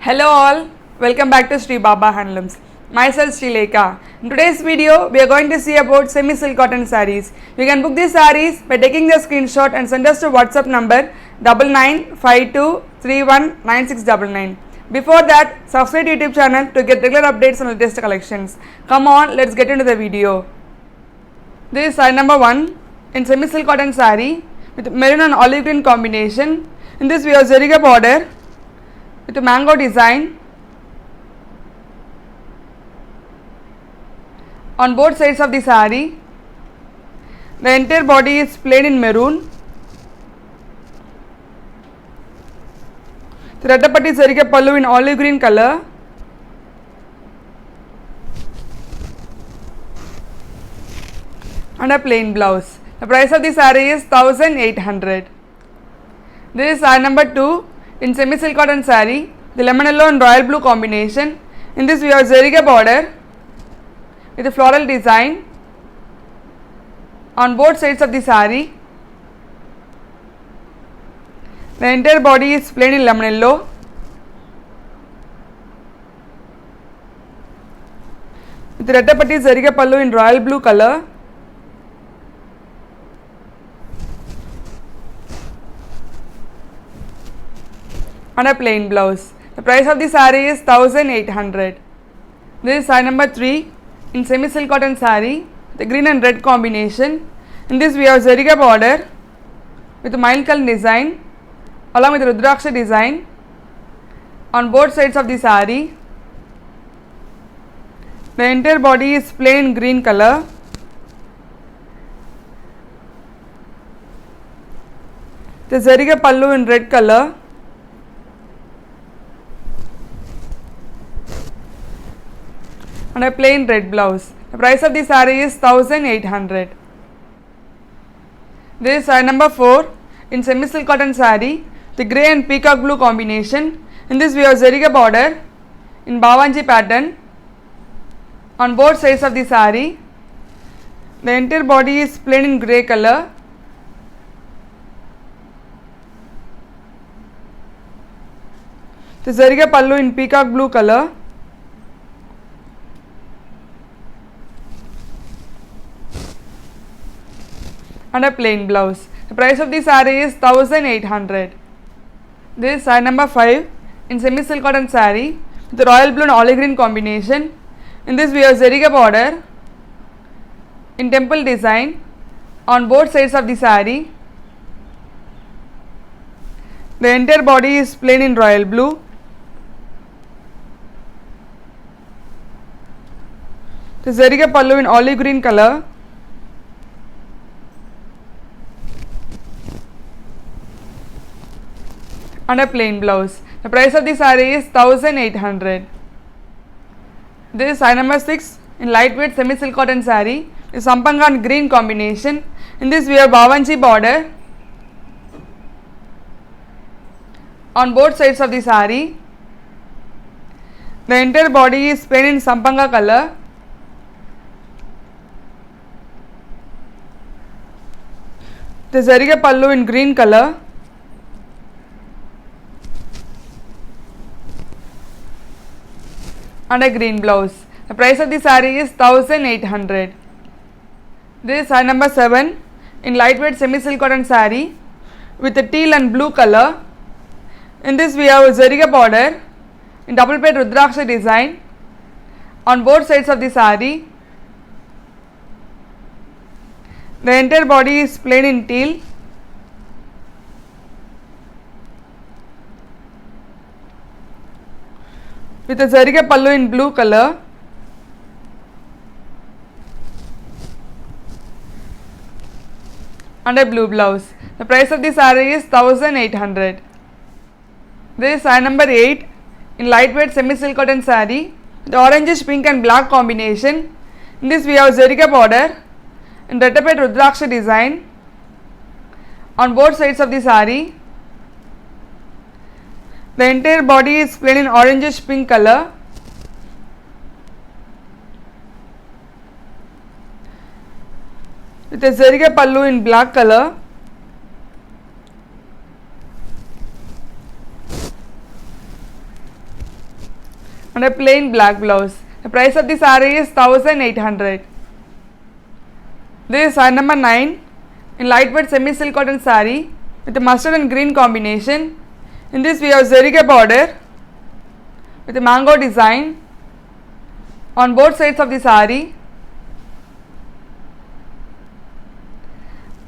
Hello all, welcome back to Sri Baba Handlooms. Myself Sri Lekha. In today's video, we are going to see about semi-silk cotton sarees. You can book these sarees by taking the screenshot and send us to WhatsApp number 9952319699. Before that, subscribe to YouTube channel to get regular updates on latest collections. Come on, let's get into the video. This is saree number 1 in semi-silk cotton saree with maroon and olive green combination. In this we have zariga border with a mango design on both sides of the saree. The entire body is plain in maroon. The Rattapatti zariga pallu in olive green color. And a plain blouse. The price of the saree is 1800. This is saree number 2 in semi-silk cotton saree, the lemon yellow and royal blue combination. In this we have zariga border with a floral design on both sides of the saree. The entire body is plain in lemon yellow. With Rattapatti zariga pallu in royal blue color. And a plain blouse. The price of the saree is 1800. This is saree number 3 in semi-silk cotton saree, the green and red combination. In this we have zariga border with a mild color design along with Rudraksha design on both sides of the saree. The entire body is plain green color. The zariga pallu in red color. And a plain red blouse. The price of the saree is 1800. This is saree number 4 in semi-silk cotton saree, the grey and peacock blue combination. In this we have zariga border in Bhavanji pattern on both sides of the saree. The entire body is plain in grey color. The zariga pallu in peacock blue color. And a plain blouse. The price of the saree is 1800. This is saree number 5 in semi-silk cotton saree with the royal blue and olive green combination. In this we have zariga border in temple design on both sides of the saree. The entire body is plain in royal blue. The zariga pallu in olive green color. And a plain blouse. The price of the saree is 1800. This is saree number 6 in lightweight semi-silk cotton saree with sampanga and green combination. In this we have Bhavanji border on both sides of the saree. The entire body is plain in sampanga color. The zariga pallu in green color. And a green blouse. The price of the saree is 1800. This is saree number 7 in lightweight semi-silk cotton saree with a teal and blue color. In this we have a zariga border in double plate Rudraksha design on both sides of the saree. The entire body is plain in teal. With a zariga pallu in blue color. And a blue blouse. The price of the saree is 1800. This is saree number 8 in lightweight semi-silk cotton saree with orangish pink and black combination. In this we have zariga border in Rattapatti Rudraksha design on both sides of the saree. The entire body is plain in orangish pink color. With a zariga pallu in black color. and a plain black blouse. The price of the saree is 1800. This is saree number 9 in lightweight semi-silk cotton saree with a mustard and green combination. In this we have zeriga border with a mango design on both sides of the saree.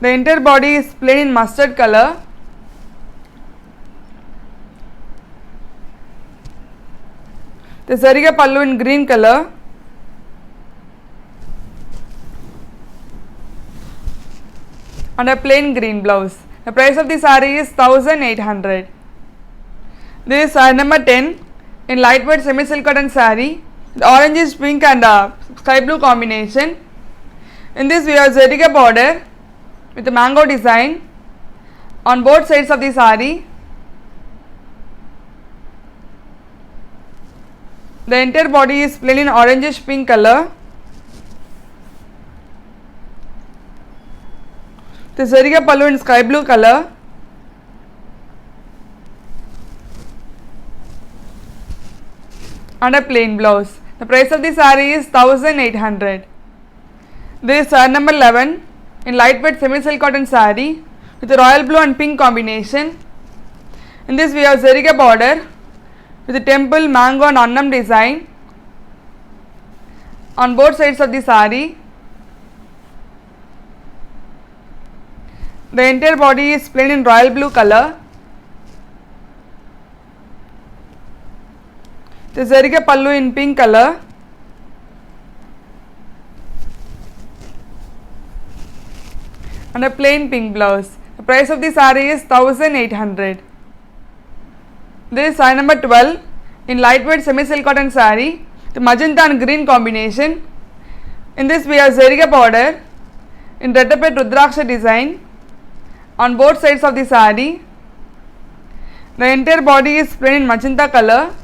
The entire body is plain in mustard color. The zariga pallu in green color. And a plain green blouse. The price of the saree is 1800. This is saree number 10 in lightweight semi-silk cotton saree. The orange, pink and sky blue combination. In this we have zeriga border with a mango design on both sides of the saree. The entire body is plain in orangish pink color. The zariga pallu in sky blue color. And a plain blouse. The price of the saree is 1800. This is saree number 11 in lightweight semi-silk cotton saree with a royal blue and pink combination. In this we have zariga border with a temple, mango and annam design on both sides of the saree. The entire body is plain in royal blue color. The zariga pallu in pink color. And a plain pink blouse. The price of the saree is 1800. This is saree number 12 in lightweight semi-silk cotton saree, the magenta and green combination. In this we have zariga border in Reddapet Rudraksha design on both sides of the saree. The entire body is plain in magenta color.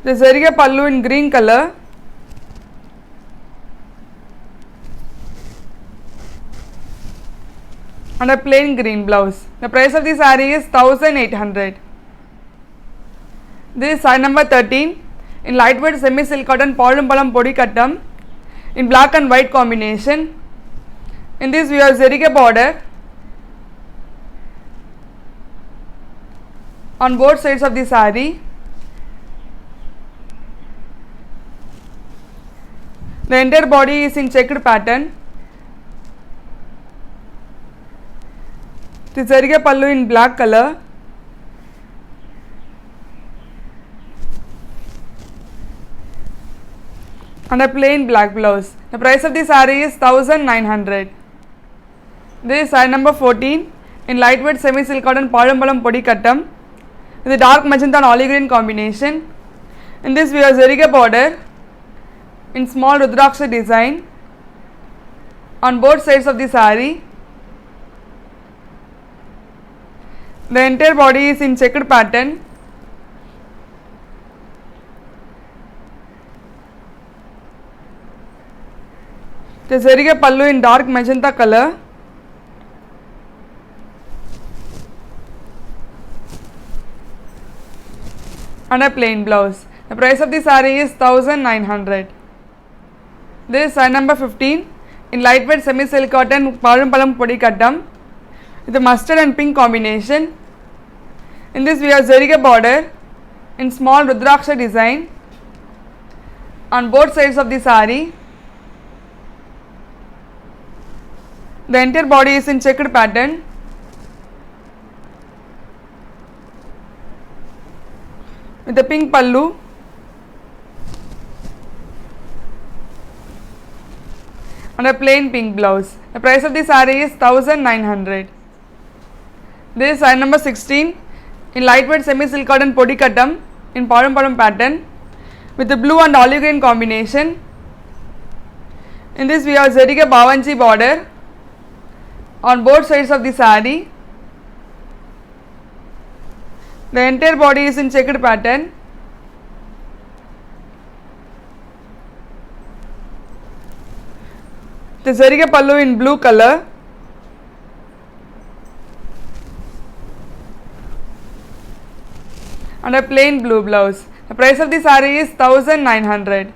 The zariga pallu in green color. And a plain green blouse. The price of the saree is 1800. This is saree number 13 in lightweight semi-silk cotton Palum Palam Podi Kattam in black and white combination. In this we have zariga border on both sides of the saree. The entire body is in checked pattern. The zariga pallu in black color. And a plain black blouse. The price of the saree is 1900. This is saree number 14 in lightweight semi-silk cotton Palam Podi Kattam with a dark magenta and olive green combination. In this we have zariga border in small Rudraksha design on both sides of the saree. The entire body is in checked pattern. The zariga pallu in dark magenta color. And a plain blouse. The price of the saree is 1900. This is saree number 15 in lightweight semi-silk cotton Palum Palam Podi Kattam with a mustard and pink combination. In this we have zariga border in small Rudraksha design on both sides of the saree. The entire body is in checked pattern. With a pink pallu. And a plain pink blouse. The price of the saree is 1900. This is saree number 16 in lightweight semi-silk cotton Podi Kattam in Param pattern with the blue and olive green combination. In this we have zariga bavanchi border on both sides of the saree. The entire body is in checked pattern. The zariga pallu in blue color. and a plain blue blouse. The price of the saree is 1900.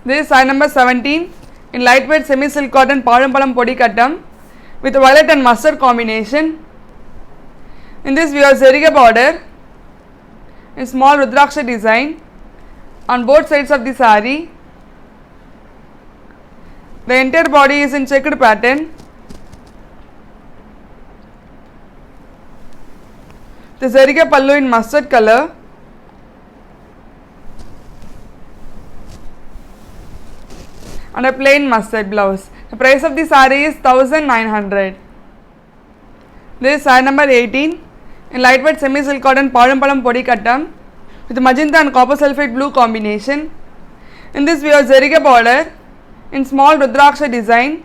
This is size number 17 in lightweight semi silk cotton Palam podi kattam with violet and mustard combination. In this we have zeriga border in small rudraksha design on both sides of the saree. The entire body is in checked pattern. The zeriga pallu in mustard color. And a plain mustard blouse. The price of the saree is 1900. This is size number 18 in lightweight semi silk cotton Palam podi kattam with magenta and copper sulphate blue combination. In this we have zeriga border in small rudraksha design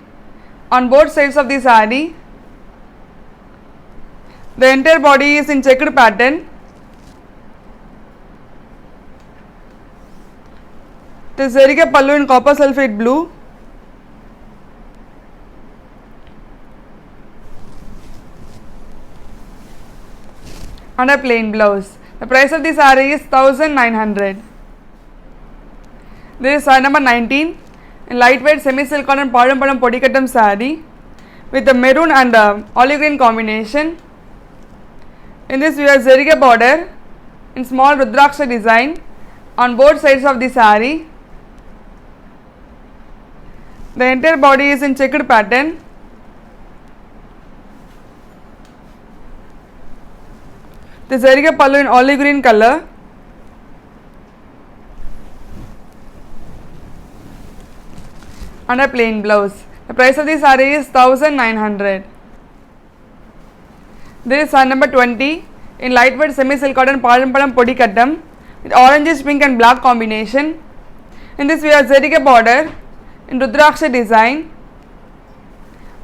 on both sides of the saree. The entire body is in checked pattern. The zeriga pallu in copper sulphate blue. And a plain blouse. The price of the saree is 1900. This is size number 19 in lightweight semi silk cotton Palam podi kattam saree with the maroon and olive green combination. In this we have zeriga border in small rudraksha design on both sides of the saree. The entire body is in checked pattern. The zeriga pallu in olive green color. And a plain blouse. The price of the saree is 1900. This is size number 20 in lightweight semi silk cotton Palam podi kattam with oranges, pink and black combination. In this we have zeriga border in rudraksha design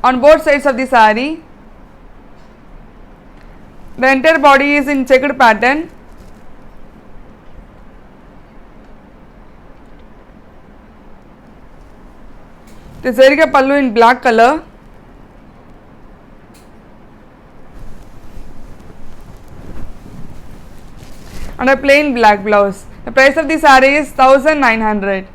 on both sides of the saree. The entire body is in checked pattern. The zeriga pallu in black color. And a plain black blouse. The price of the saree is 1900.